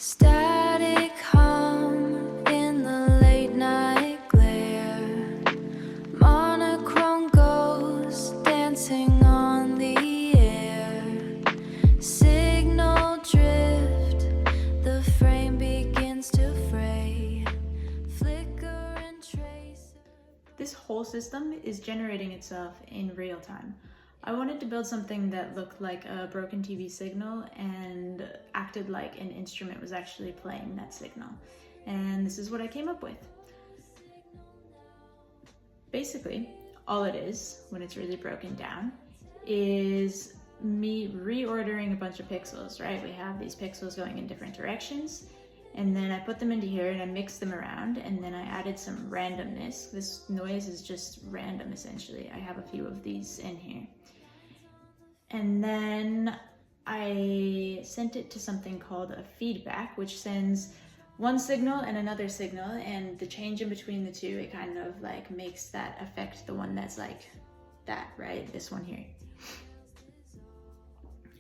Static hum in the late night glare, monochrome ghosts dancing on the air, signal drift, the frame begins to fray, flicker and trace. This whole system is generating itself in real time. I wanted to build something that looked like a broken TV signal and acted like an instrument was actually playing that signal. And this is what I came up with. Basically, all it is, when it's really broken down, is me reordering a bunch of pixels, right? We have these pixels going in different directions, and then I put them into here and I mixed them around, and then I added some randomness. This noise is just random, essentially. I have a few of these in here. And then I sent it to something called a feedback, which sends one signal and another signal, and the change in between the two, it kind of like makes that affect the one that's like that, right? This one here.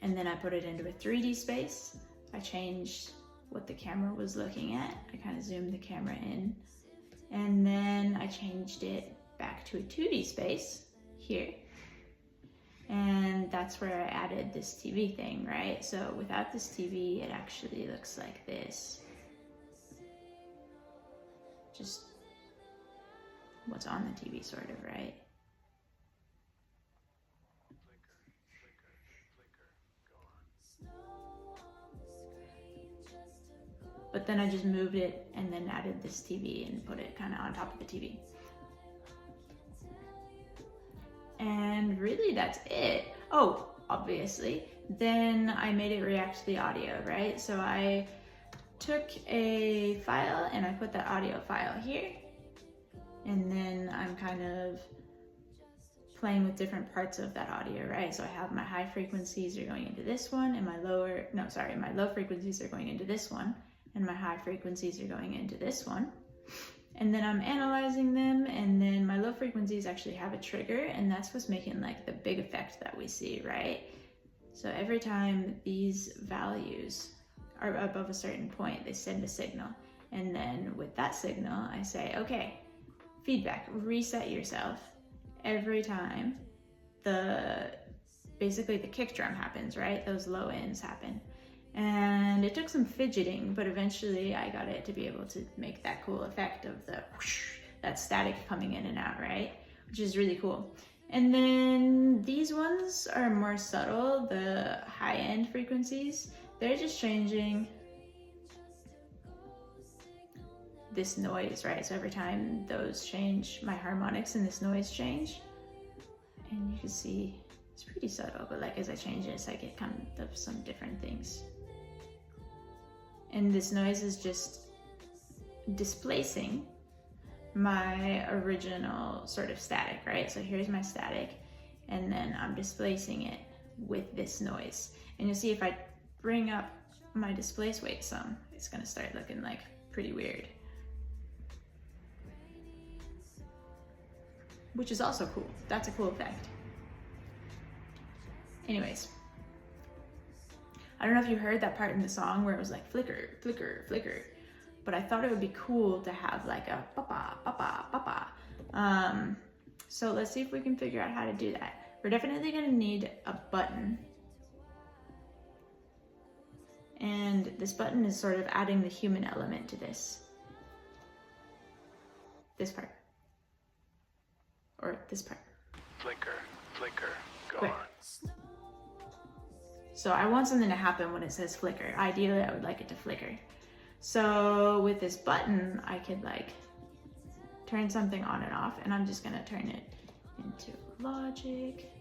And then I put it into a 3D space. I changed what the camera was looking at. I kind of zoomed the camera in. And then I changed it back to a 2D space here. And that's where I added this TV thing, right? So without this TV, it actually looks like this. Just what's on the TV, sort of, right? But then I just moved it and then added this TV and put it kind of on top of the TV. And really that's it. Oh, obviously. Then I made it react to the audio, right? So I took a file and I put that audio file here. And then I'm kind of playing with different parts of that audio, right? So I have my high frequencies are going into this one, and my low frequencies are going into this one, and my high frequencies are going into this one. And then I'm analyzing them, and then my low frequencies actually have a trigger, and that's what's making like the big effect that we see, right? So every time these values are above a certain point, they send a signal. And then with that signal, I say, okay, feedback, reset yourself every time basically the kick drum happens, right? Those low ends happen. And it took some fidgeting, but eventually I got it to be able to make that cool effect of the whoosh, that static coming in and out, right? Which is really cool. And then these ones are more subtle, the high-end frequencies. They're just changing this noise, right? So every time those change, my harmonics and this noise change. And you can see it's pretty subtle, but like as I change this, I get kind of some different things. And this noise is just displacing my original sort of static, right? So here's my static, and then I'm displacing it with this noise. And you'll see if I bring up my displace weight some, it's gonna start looking like pretty weird. Which is also cool. That's a cool effect. Anyways. I don't know if you heard that part in the song where it was like flicker, flicker, flicker, but I thought it would be cool to have like a papa, papa, papa. So let's see if we can figure out how to do that. We're definitely gonna need a button. And this button is sort of adding the human element to this. This part. Or this part. Flicker, flicker, go Quick. on. So I want something to happen when it says flicker. Ideally, I would like it to flicker. So with this button, I could like turn something on and off, and I'm just gonna turn it into logic.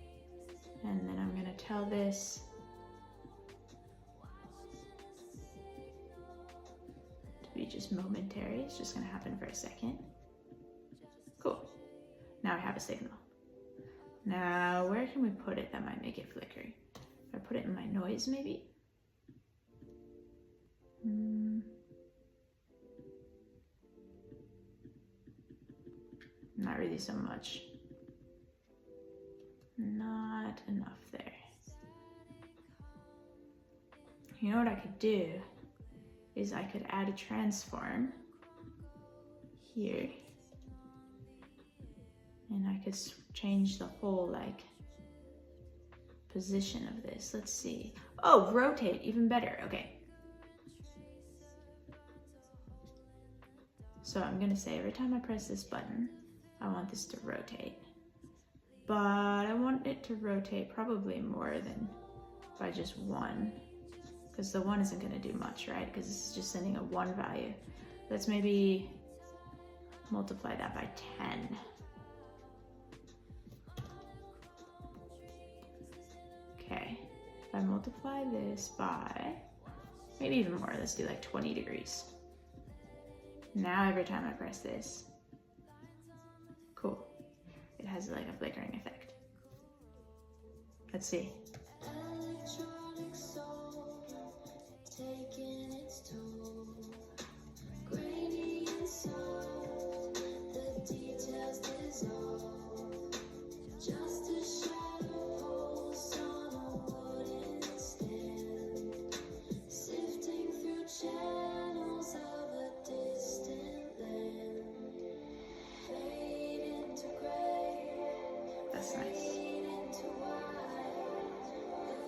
And then I'm gonna tell this to be just momentary. It's just gonna happen for a second. Cool. Now I have a signal. Now, where can we put it that might make it flicker? I put it in my noise, maybe? Not really so much. Not enough there. You know what I could do is I could add a transform here. And I could change the whole like position of this. Let's see. Oh, rotate, even better. Okay. So I'm gonna say every time I press this button, I want this to rotate. But I want it to rotate probably more than by just 1. Because the 1 isn't gonna do much, right? Because this is just sending a 1 value. Let's maybe multiply that by 10. Okay, if I multiply this by, maybe even more, let's do like 20 degrees. Now every time I press this, cool, it has like a flickering effect. Let's see. Electronic soul, taking its toll. Gradient soul, the details dissolve. Just a shadow pulse on a wooden stand, sifting through channels of a distant land. Fade into gray, That's nice. fade into white,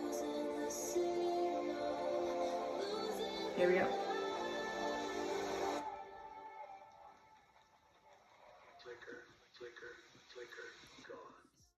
losing the signal, losing Here we go.